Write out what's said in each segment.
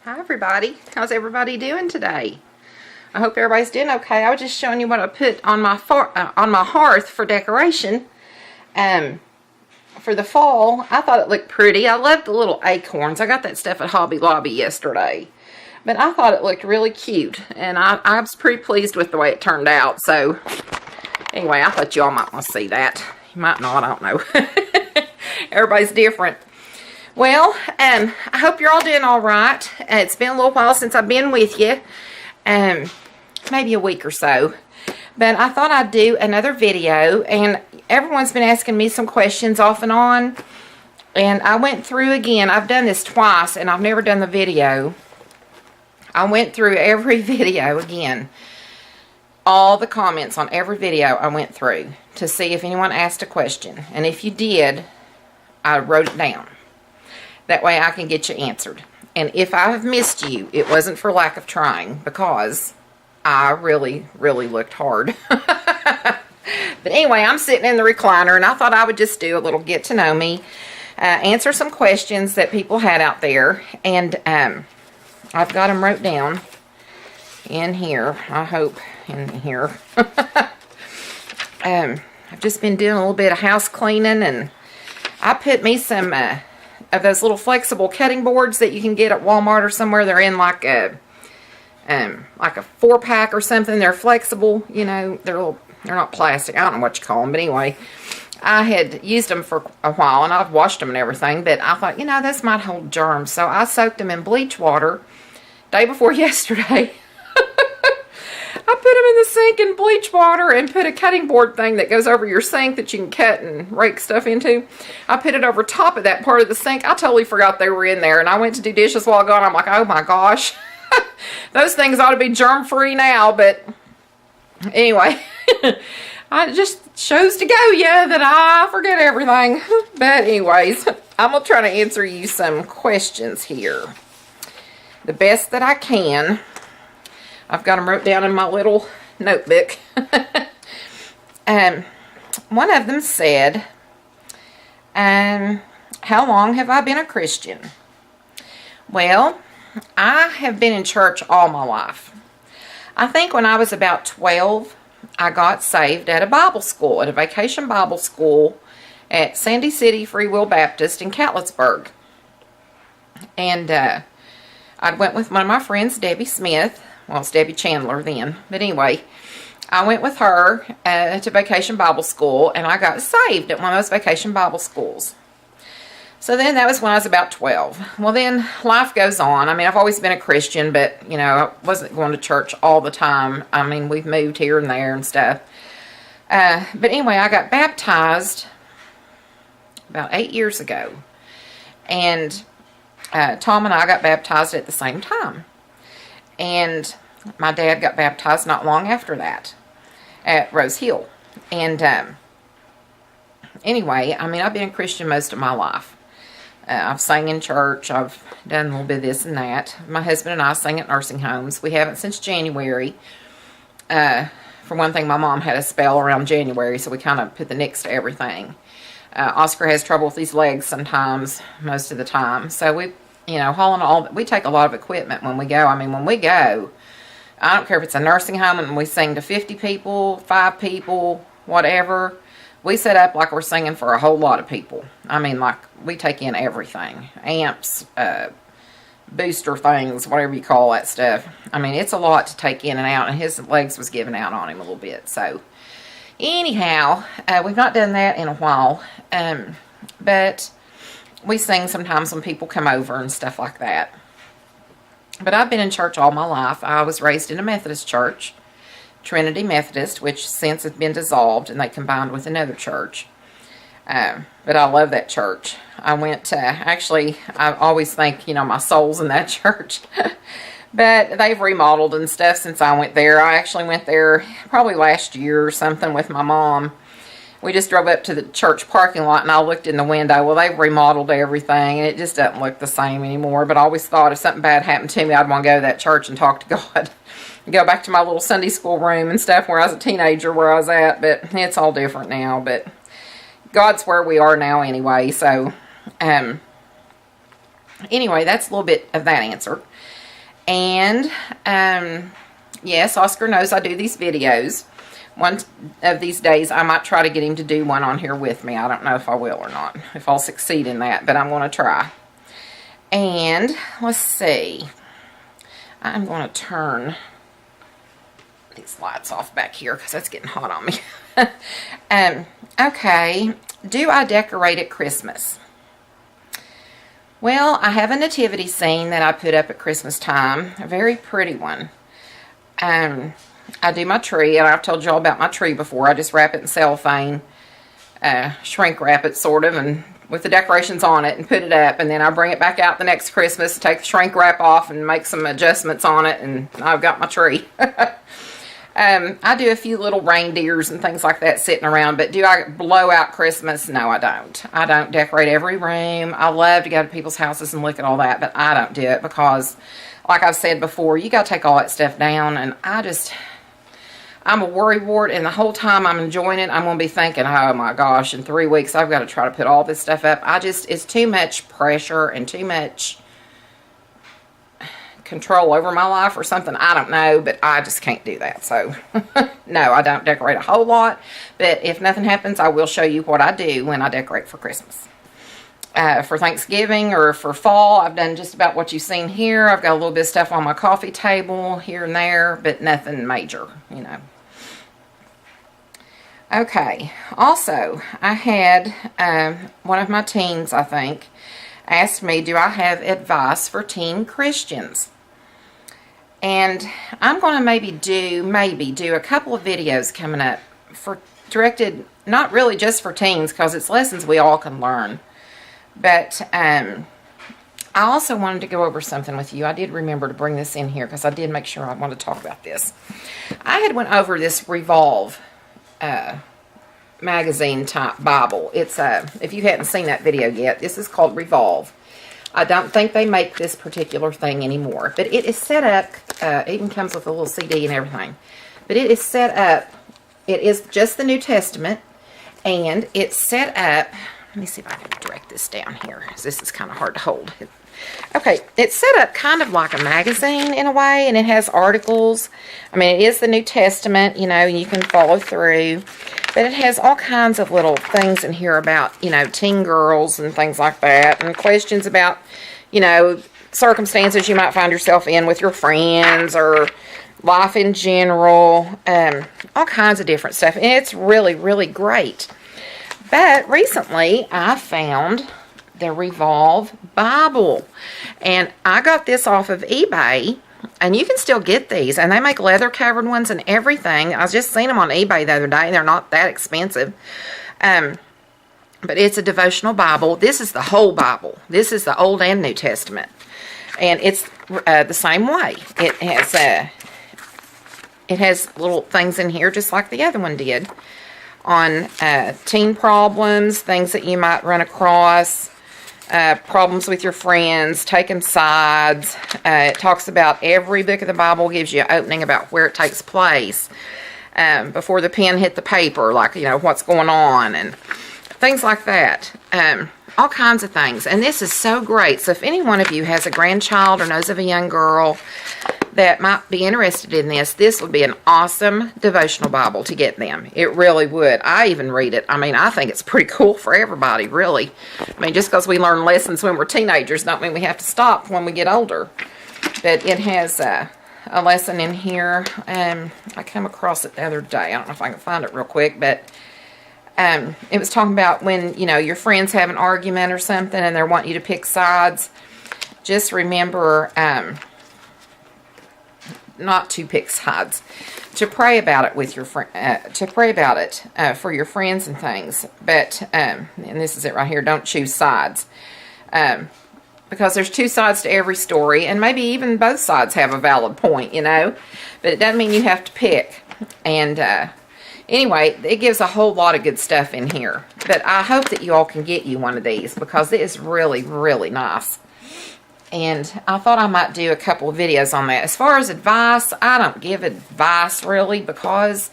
Hi everybody. How's everybody doing today? I hope everybody's doing okay. I was just showing you what I put on my hearth for decoration. For the fall, I thought it looked pretty. I love the little acorns. I got that stuff at Hobby Lobby yesterday. But I thought it looked really cute, and I was pretty pleased with the way it turned out. So anyway, I thought you all might want to see that. You might not, I don't know. Everybody's different. Well, I hope you're all doing all right. It's been a little while since I've been with you. Maybe a week or so. But I thought I'd do another video. And everyone's been asking me some questions off and on. And I went through again. I've done this twice and I've never done the video. I went through every video again. All the comments on every video I went through to see if anyone asked a question. And if you did, I wrote it down. That way I can get you answered. And if I have missed you, it wasn't for lack of trying, because I really, really looked hard. But anyway, I'm sitting in the recliner, and I thought I would just do a little get to know me, answer some questions that people had out there. And I've got them wrote down in here. I hope in here. I've just been doing a little bit of house cleaning, and I put me some of those little flexible cutting boards that you can get at Walmart or somewhere. They're in like a 4-pack or something. They're flexible, you know. They're not plastic. I don't know what you call them, but anyway, I had used them for a while and I've washed them and everything. But I thought, you know, this might hold germs, so I soaked them in bleach water day before yesterday. I put them in the sink in bleach water and put a cutting board thing that goes over your sink that you can cut and rake stuff into. I put it over top of that part of the sink. I totally forgot they were in there, and I went to do dishes while ago, and I'm like, oh my gosh. Those things ought to be germ-free now, but anyway. I just chose to go, yeah, that I forget everything. But anyways, I'm going to try to answer you some questions here. The best that I can. I've got them wrote down in my little notebook. One of them said, how long have I been a Christian? Well, I have been in church all my life. I think when I was about 12, I got saved at a Bible school, at a vacation Bible school at Sandy City Free Will Baptist in Catlettsburg. And I went with one of my friends, Debbie Smith. Well, it's Debbie Chandler then. But anyway, I went with her to Vacation Bible School, and I got saved at one of those Vacation Bible Schools. So then that was when I was about 12. Well, then life goes on. I mean, I've always been a Christian, but, you know, I wasn't going to church all the time. I mean, we've moved here and there and stuff. But anyway, I got baptized about 8 years ago. And Tom and I got baptized at the same time. And my dad got baptized not long after that at Rose Hill. And anyway, I mean, I've been a Christian most of my life. I've sang in church. I've done a little bit of this and that. My husband and I sing at nursing homes. We haven't since January. For one thing, my mom had a spell around January, so we kind of put the nix to everything. Oscar has trouble with his legs sometimes, most of the time. So we, you know, hauling all, we take a lot of equipment when we go. I mean, when we go, I don't care if it's a nursing home and we sing to 50 people, 5 people, whatever. We set up like we're singing for a whole lot of people. I mean, like, we take in everything. Amps, booster things, whatever you call that stuff. I mean, it's a lot to take in and out, and his legs was giving out on him a little bit. So, anyhow, we've not done that in a while. But we sing sometimes when people come over and stuff like that. But I've been in church all my life. I was raised in a Methodist church, Trinity Methodist, which since has been dissolved and they combined with another church. But I love that church. I went to, actually, I always think, you know, my soul's in that church. But they've remodeled and stuff since I went there. I actually went there probably last year or something with my mom. We just drove up to the church parking lot, and I looked in the window. Well, they've remodeled everything, and it just doesn't look the same anymore. But I always thought if something bad happened to me, I'd want to go to that church and talk to God. Go back to my little Sunday school room and stuff where I was a teenager, where I was at. But it's all different now. But God's where we are now anyway. So, anyway, that's a little bit of that answer. And, yes, Oscar knows I do these videos. One of these days, I might try to get him to do one on here with me. I don't know if I will or not, if I'll succeed in that, but I'm going to try. And, let's see. I'm going to turn these lights off back here because that's getting hot on me. Okay, do I decorate at Christmas? Well, I have a nativity scene that I put up at Christmas time, a very pretty one. I do my tree, and I've told you all about my tree before. I just wrap it in cellophane, shrink wrap it sort of, and with the decorations on it, and put it up, and then I bring it back out the next Christmas, take the shrink wrap off and make some adjustments on it, and I've got my tree. I do a few little reindeers and things like that sitting around, but do I blow out Christmas? No, I don't. I don't decorate every room. I love to go to people's houses and look at all that, but I don't do it because, like I've said before, you got to take all that stuff down, and I'm a worrywart, and the whole time I'm enjoying it, I'm going to be thinking, oh my gosh, in 3 weeks I've got to try to put all this stuff up. it's too much pressure and too much control over my life or something. I don't know, but I just can't do that. So, no, I don't decorate a whole lot, but if nothing happens, I will show you what I do when I decorate for Christmas. For Thanksgiving or for fall, I've done just about what you've seen here. I've got a little bit of stuff on my coffee table here and there, but nothing major, you know. Okay, also, I had one of my teens, I think, asked me, do I have advice for teen Christians? And I'm going to maybe do a couple of videos coming up directed, not really just for teens, because it's lessons we all can learn. But I also wanted to go over something with you. I did remember to bring this in here because I did make sure I wanted to talk about this. I had went over this Revolve magazine type Bible. It's if you hadn't seen that video yet, this is called Revolve. I don't think they make this particular thing anymore, but it is set up, it even comes with a little CD and everything, but it is set up, it is just the New Testament, and it's set up, let me see if I can direct this down here, because this is kind of hard to hold. Okay, it's set up kind of like a magazine in a way, and it has articles. I mean, it is the New Testament, you know, and you can follow through. But it has all kinds of little things in here about, you know, teen girls and things like that, and questions about, you know, circumstances you might find yourself in with your friends or life in general, all kinds of different stuff. And it's really, really great. But recently, I found the Revolve Bible, and I got this off of eBay, and you can still get these, and they make leather covered ones and everything. I just seen them on eBay the other day. They're not that expensive, but it's a devotional Bible. This is the whole Bible. This is the Old and New Testament, and it's the same way. It has little things in here just like the other one did on teen problems, things that you might run across, problems with your friends, taking sides. It talks about every book of the Bible, gives you an opening about where it takes place before the pen hit the paper, like, you know, what's going on and things like that. All kinds of things. And this is so great. So if any one of you has a grandchild or knows of a young girl that might be interested in this would be an awesome devotional Bible to get them. It really would. I even read it. I mean, I think it's pretty cool for everybody, really. I mean, just because we learn lessons when we're teenagers don't mean we have to stop when we get older. But it has a lesson in here. I came across it the other day. I don't know if I can find it real quick, but it was talking about when, you know, your friends have an argument or something and they're wanting you to pick sides. Just remember not to pick sides, to pray about it with your to pray about it for your friends and things. But and this is it right here, don't choose sides, because there's two sides to every story, and maybe even both sides have a valid point, you know, but it doesn't mean you have to pick. And anyway, it gives a whole lot of good stuff in here, but I hope that you all can get you one of these because it is really, really nice. And I thought I might do a couple of videos on that. As far as advice, I don't give advice really because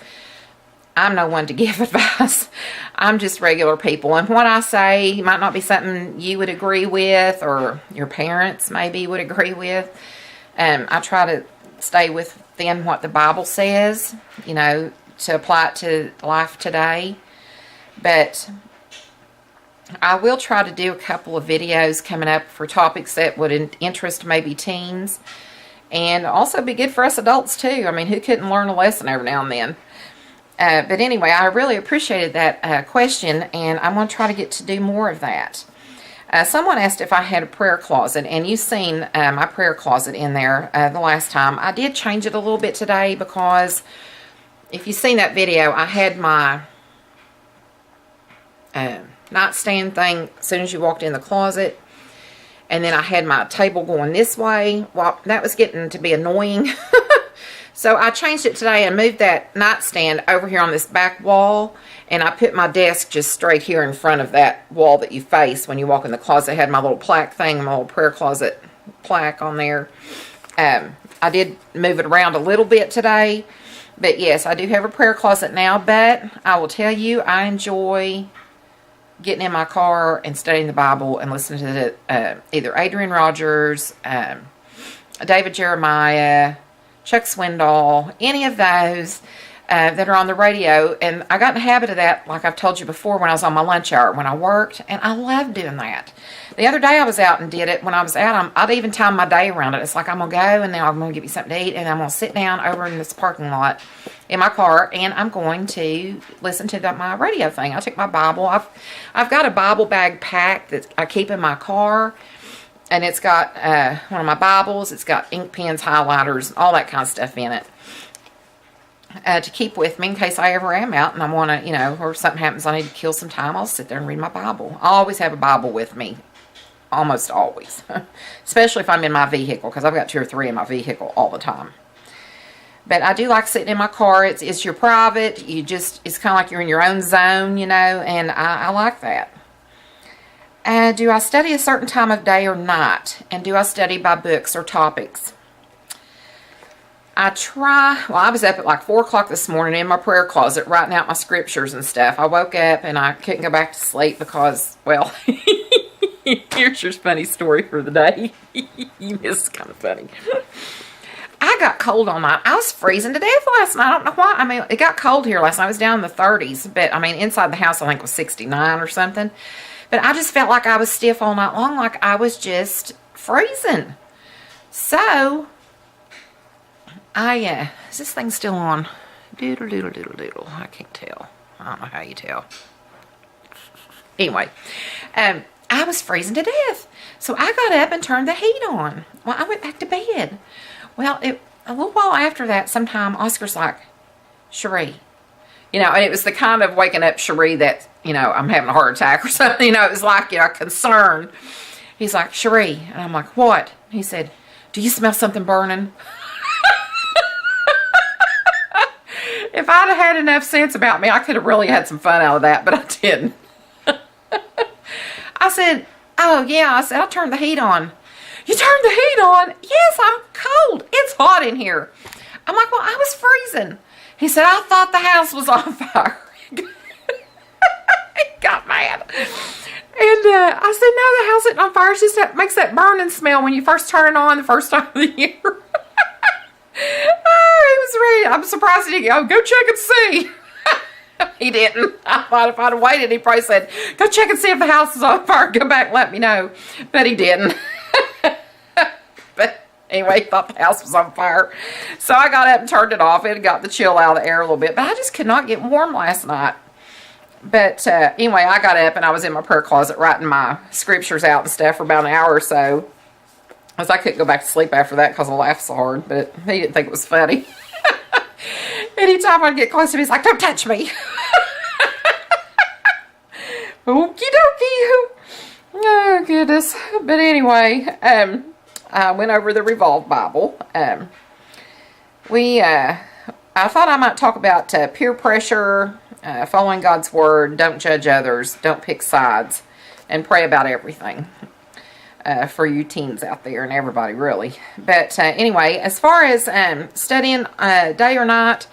I'm no one to give advice. I'm just regular people. And what I say might not be something you would agree with or your parents maybe would agree with. I try to stay within what the Bible says, you know, to apply it to life today. But I will try to do a couple of videos coming up for topics that would interest maybe teens, and also be good for us adults too. I mean, who couldn't learn a lesson every now and then? But anyway, I really appreciated that question, and I'm going to try to get to do more of that. Someone asked if I had a prayer closet, and you've seen my prayer closet in there the last time. I did change it a little bit today because if you've seen that video, I had my nightstand thing as soon as you walked in the closet, and then I had my table going this way. Well, that was getting to be annoying. So I changed it today and moved that nightstand over here on this back wall, and I put my desk just straight here in front of that wall that you face when you walk in the closet. I had my little plaque thing, my little prayer closet plaque on there. I did move it around a little bit today, but yes, I do have a prayer closet now. But I will tell you, I enjoy getting in my car and studying the Bible and listening to either Adrian Rogers, David Jeremiah, Chuck Swindoll, any of those that are on the radio. And I got in the habit of that, like I've told you before, when I was on my lunch hour when I worked, and I love doing that. The other day I was out and did it. When I was out, I'd even time my day around it. It's like I'm going to go, and then I'm going to get me something to eat, and I'm going to sit down over in this parking lot in my car, and I'm going to listen to my radio thing. I took my Bible. I've got a Bible bag pack that I keep in my car, and it's got one of my Bibles. It's got ink pens, highlighters, all that kind of stuff in it to keep with me in case I ever am out and I want to, you know, or something happens, I need to kill some time. I'll sit there and read my Bible. I always have a Bible with me, almost always, especially if I'm in my vehicle, because I've got 2 or 3 in my vehicle all the time. But I do like sitting in my car. It's your private. It's kind of like you're in your own zone, you know, and I like that. Do I study a certain time of day or not? And do I study by books or topics? I try. Well, I was up at like 4 o'clock this morning in my prayer closet writing out my scriptures and stuff. I woke up and I couldn't go back to sleep because, well, here's your funny story for the day. This is kind of funny. I got cold all night. I was freezing to death last night. I don't know why. I mean, it got cold here last night. I was down in the 30s, but I mean, inside the house I think it was 69 or something. But I just felt like I was stiff all night long, like I was just freezing. So, is this thing still on? Doodle, doodle, doodle, doodle. I can't tell. I don't know how you tell. Anyway, I was freezing to death. So I got up and turned the heat on. Well, I went back to bed. Well, a little while after that, sometime, Oscar's like, Cherie. You know, and it was the kind of waking up Cherie that, you know, I'm having a heart attack or something. You know, it was like, you know, concerned. He's like, Cherie. And I'm like, what? He said, do you smell something burning? If I'd have had enough sense about me, I could have really had some fun out of that, but I didn't. I said, oh, yeah. I said, I'll turn the heat on. You turned the heat on? Yes, I'm cold. It's hot in here. I'm like, well, I was freezing. He said, I thought the house was on fire. He got mad. And I said, no, the house isn't on fire. It's just that makes that burning smell when you first turn it on the first time of the year. Oh, he was ready. I'm surprised he didn't go check and see. He didn't. I thought if I'd have waited, he probably said, go check and see if the house is on fire. Come back and let me know. But he didn't. But anyway, he thought the house was on fire. So I got up and turned it off. It got the chill out of the air a little bit. But I just could not get warm last night. But anyway, I got up and I was in my prayer closet writing my scriptures out and stuff for about an hour or so. Because I couldn't go back to sleep after that because I laughed so hard. But he didn't think it was funny. Anytime I'd get close to him, he's like, don't touch me. Okie dokie. Oh, goodness. But anyway, I went over the Revolve Bible. I thought I might talk about peer pressure, following God's Word, don't judge others, don't pick sides, and pray about everything for you teens out there and everybody, really. But anyway, as far as studying day or night,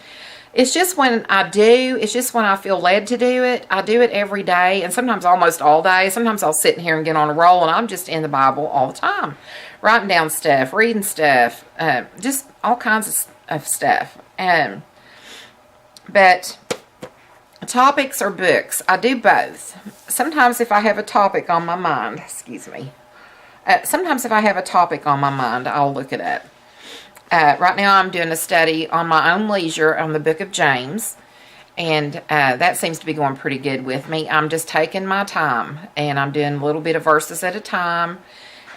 It's just when I do, it's just when I feel led to do it. I do it every day, and sometimes almost all day. Sometimes I'll sit in here and get on a roll, and I'm just in the Bible all the time. Writing down stuff, reading stuff, just all kinds of stuff. But topics or books, I do both. Sometimes if I have a topic on my mind, excuse me. Sometimes if I have a topic on my mind, I'll look it up. Right now I'm doing a study on my own leisure on the book of James, and that seems to be going pretty good with me. I'm just taking my time, and I'm doing a little bit of verses at a time,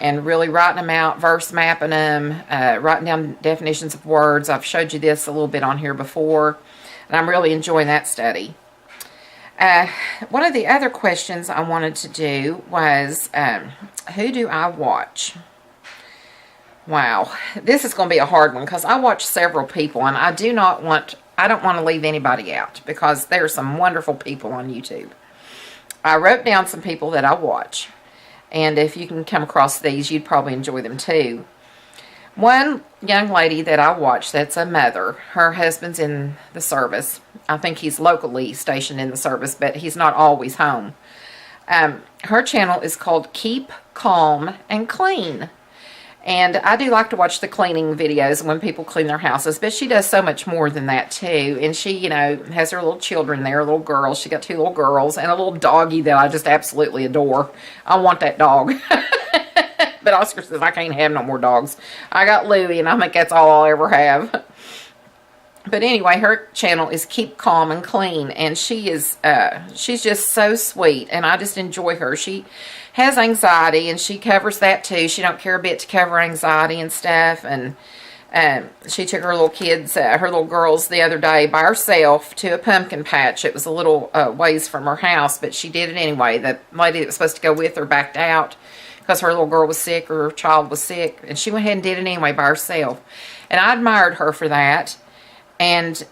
and really writing them out, verse mapping them, writing down definitions of words. I've showed you this a little bit on here before, and I'm really enjoying that study. One of the other questions I wanted to do was, who do I watch? Wow, this is going to be a hard one because I watch several people, and I don't want to leave anybody out because there are some wonderful people on YouTube. I wrote down some people that I watch, and if you can come across these, you'd probably enjoy them too. One young lady that I watch that's a mother, her husband's in the service. I think he's locally stationed in the service, but he's not always home. Her channel is called Keep Calm and Clean. And I do like to watch the cleaning videos when people clean their houses, but she does so much more than that too. And she, has her little children there, little girls. She got 2 little girls and a little doggy that I just absolutely adore. I want that dog. But Oscar says I can't have no more dogs. I got Louie, and I think that's all I'll ever have. But anyway, her channel is Keep Calm and Clean, and she's just so sweet, and I just enjoy her. She has anxiety, and she covers that too. She don't care a bit to cover anxiety and stuff, and she took her little kids, her little girls the other day by herself to a pumpkin patch. It was a little ways from her house, but she did it anyway. The lady that was supposed to go with her backed out because her little girl was sick or her child was sick, and she went ahead and did it anyway by herself. And I admired her for that. And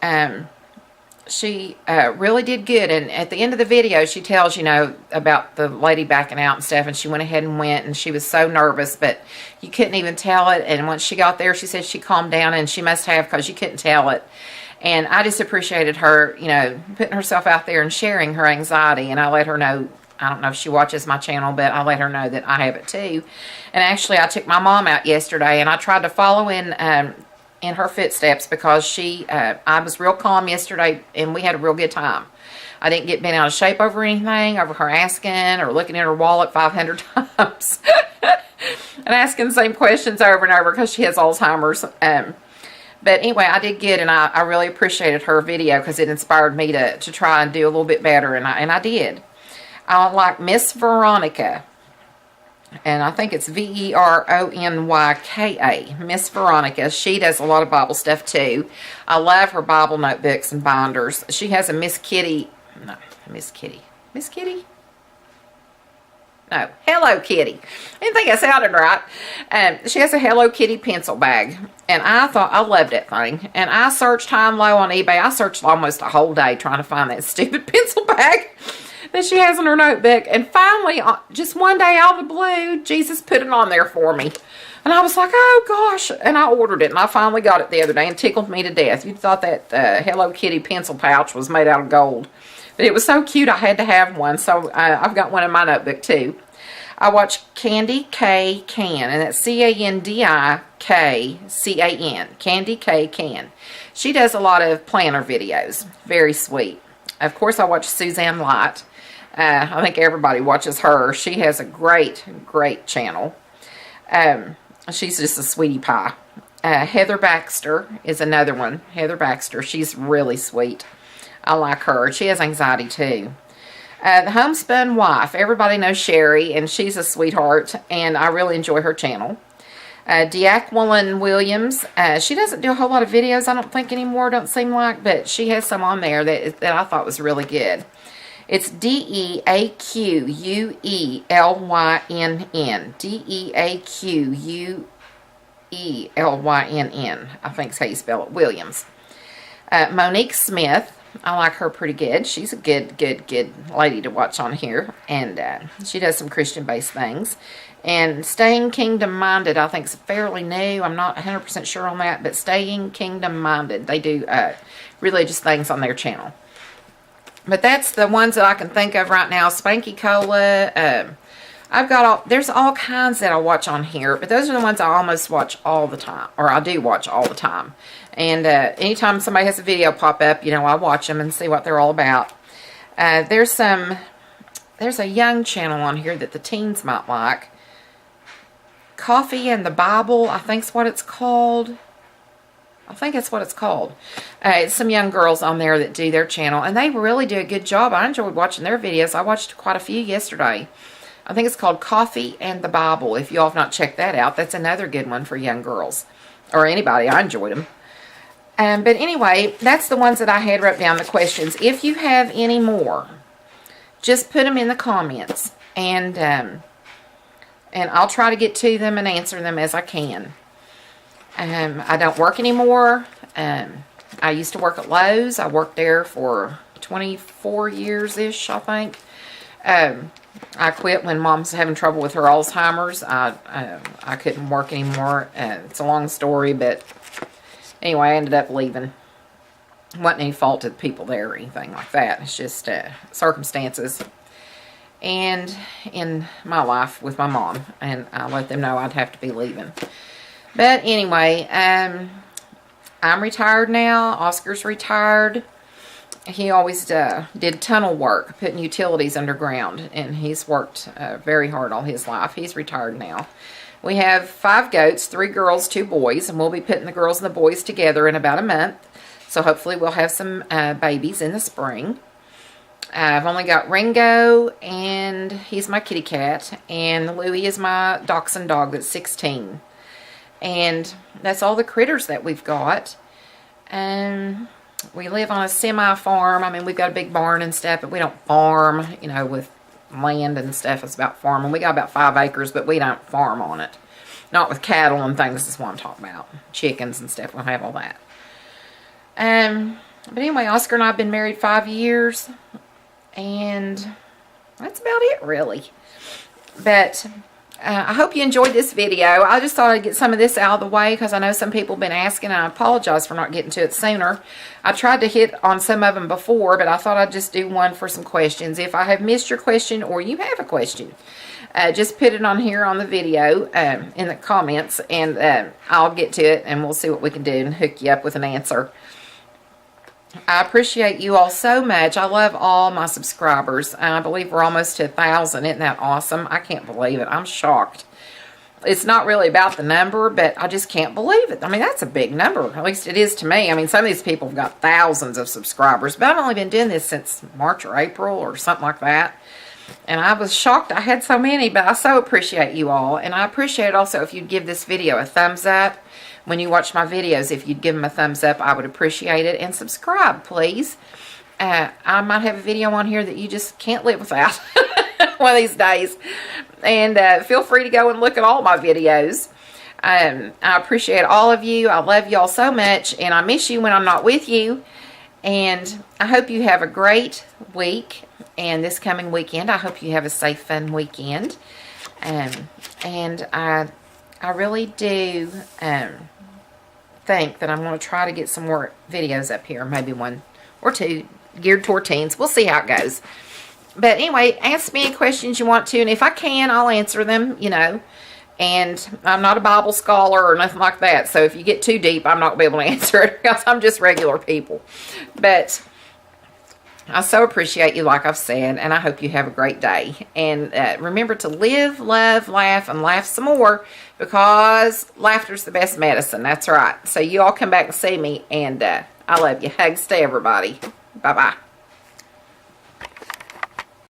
she really did good. And at the end of the video, she tells, about the lady backing out and stuff. And she went ahead and went. And she was so nervous, but you couldn't even tell it. And once she got there, she said she calmed down. And she must have, because you couldn't tell it. And I just appreciated her, putting herself out there and sharing her anxiety. And I let her know, I don't know if she watches my channel, but I let her know that I have it too. And actually, I took my mom out yesterday. And I tried to follow in her footsteps because I was real calm yesterday, and we had a real good time. I didn't get bent out of shape over anything, over her asking or looking at her wallet 500 times and asking the same questions over and over because she has Alzheimer's. But anyway, I did good, and I really appreciated her video because it inspired me to try and do a little bit better, and I did. I like Miss Veronica. And I think it's Veronyka, Miss Veronica. She does a lot of Bible stuff too. I love her Bible notebooks and binders. She has a Miss Kitty. No, Hello Kitty. I didn't think I sounded right. She has a Hello Kitty pencil bag. And I thought, I loved that thing. And I searched high and low on eBay. I searched almost a whole day trying to find that stupid pencil bag that she has in her notebook. And finally, just one day out of the blue, Jesus put it on there for me. And I was like, oh gosh. And I ordered it, and I finally got it the other day, and tickled me to death. You'd thought that Hello Kitty pencil pouch was made out of gold. But it was so cute, I had to have one. So I've got one in my notebook too. I watch Candy K Can, and that's Candikcan. Candy K Can. She does a lot of planner videos. Very sweet. Of course, I watch Suzanne Light. I think everybody watches her. She has a great, great channel. She's just a sweetie pie. Heather Baxter is another one. Heather Baxter, she's really sweet. I like her. She has anxiety too. The Homespun Wife, everybody knows Sherry, and she's a sweetheart, and I really enjoy her channel. Deaquilin Williams, she doesn't do a whole lot of videos, I don't think anymore, don't seem like, but she has some on there that I thought was really good. It's Deaquuelynn. Deaquuelynn. I think is how you spell it. Williams. Monique Smith. I like her pretty good. She's a good lady to watch on here. And she does some Christian-based things. And Staying Kingdom Minded, I think, is fairly new. I'm not 100% sure on that, but Staying Kingdom Minded, they do religious things on their channel. But that's the ones that I can think of right now. Spanky Cola. There's all kinds that I watch on here, but those are the ones I almost watch all the time, or I do watch all the time. And anytime somebody has a video pop up, you know, I watch them and see what they're all about. There's a young channel on here that the teens might like. Coffee and the Bible, I think's what it's called. I think that's what it's called. It's some young girls on there that do their channel, and they really do a good job. I enjoyed watching their videos. I watched quite a few yesterday. I think it's called Coffee and the Bible. If you all have not checked that out, that's another good one for young girls. Or anybody. I enjoyed them. But anyway, that's the ones that I had wrote down, the questions. If you have any more, just put them in the comments. And I'll try to get to them and answer them as I can. I don't work anymore. I used to work at Lowe's. I worked there for 24 years-ish, I think. I quit when Mom's having trouble with her Alzheimer's. I couldn't work anymore. It's a long story, but anyway, I ended up leaving. It wasn't any fault of the people there or anything like that. It's just circumstances. And in my life with my mom. And I let them know I'd have to be leaving. But anyway, I'm retired now. Oscar's retired. He always did tunnel work, putting utilities underground, and he's worked very hard all his life. He's retired now. We have 5 goats, 3 girls, 2 boys, and we'll be putting the girls and the boys together in about a month. So hopefully we'll have some babies in the spring. I've only got Ringo, and he's my kitty cat, and Louie is my dachshund dog that's 16. And that's all the critters that we've got. We live on a semi-farm. I mean, we've got a big barn and stuff, but we don't farm, you know, with land and stuff. It's about farming. We got about 5 acres, but we don't farm on it. Not with cattle and things. This is what I'm talking about. Chickens and stuff. We'll have all that. But anyway, Oscar and I have been married 5 years. And that's about it, really. But I hope you enjoyed this video. I just thought I'd get some of this out of the way because I know some people have been asking, and I apologize for not getting to it sooner. I tried to hit on some of them before, but I thought I'd just do one for some questions. If I have missed your question or you have a question, just put it on here on the video in the comments, and I'll get to it, and we'll see what we can do and hook you up with an answer. I appreciate you all so much. I love all my subscribers. I believe we're almost to 1,000. Isn't that awesome? I can't believe it. I'm shocked. It's not really about the number, but I just can't believe it. I mean, that's a big number. At least it is to me. I mean, some of these people have got thousands of subscribers, but I've only been doing this since March or April or something like that. And I was shocked I had so many, but I so appreciate you all. And I appreciate also if you'd give this video a thumbs up. When you watch my videos, if you'd give them a thumbs up, I would appreciate it. And subscribe, please. I might have a video on here that you just can't live without one of these days. And feel free to go and look at all my videos. I appreciate all of you. I love you all so much. And I miss you when I'm not with you. And I hope you have a great week. And this coming weekend, I hope you have a safe, fun weekend. And I really do think that I'm going to try to get some more videos up here. Maybe 1 or 2 geared toward teens. We'll see how it goes. But anyway, ask me any questions you want to. And if I can, I'll answer them, you know. And I'm not a Bible scholar or nothing like that. So if you get too deep, I'm not going to be able to answer it because I'm just regular people. But I so appreciate you, like I've said, and I hope you have a great day. And remember to live, love, laugh, and laugh some more because laughter's the best medicine. That's right. So you all come back and see me, and I love you. Hugs to everybody. Bye-bye.